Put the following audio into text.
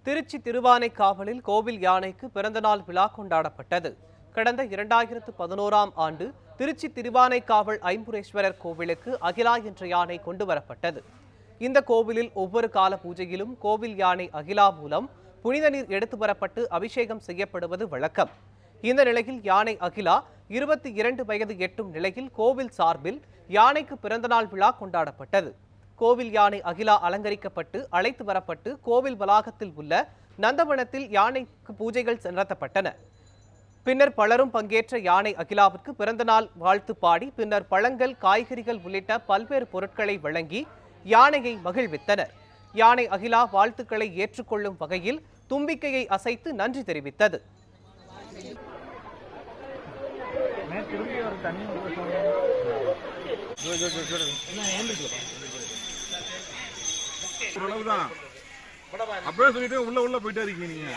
திருச்சி திருவானைக்காவலில் கோவில் யானைக்கு பிறந்தநாள் விழா கொண்டாடப்பட்டது. கடந்த 2011ஆம் ஆண்டு திருச்சி திருவானைக்காவல் ஐம்புரேஸ்வரர் கோவிலுக்கு அகிலா என்ற யானை கொண்டுவரப்பட்டது. இந்த கோவிலில் ஒவ்வொரு கால பூஜையிலும் கோவில் யானை அகிலா மூலம் புனித நீர் எடுத்து வரப்பட்டு அபிஷேகம் செய்யப்படுவது வழக்கம். இந்த நிலையில் யானை அகிலா 22 வயது எட்டும் நிலையில் கோவில் சார்பில் யானைக்கு பிறந்தநாள் விழா கொண்டாடப்பட்டது. கோவில் யானை அகிலா அலங்கரிக்கப்பட்டு அழைத்து வரப்பட்டு கோவில் வளாகத்தில் உள்ள நந்தவனத்தில் யானைக்கு பூஜைகள் நடத்தப்பட்டன. பின்னர் பலரும் பங்கேற்ற யானை அகிலாவிற்கு பிறந்தநாள் வாழ்த்து பாடி பின்னர் பழங்கள், காய்கறிகள் உள்ளிட்ட பல்வேறு பொருட்களை வழங்கி யானையை மகிழ்வித்தனர். யானை அகிலா வாழ்த்துக்களை ஏற்றுக்கொள்ளும் வகையில் தும்பிக்கையை அசைத்து நன்றி தெரிவித்தது. அப்படியே சொல்லிட்டு உள்ள போயிட்டே இருக்கீங்க நீங்க.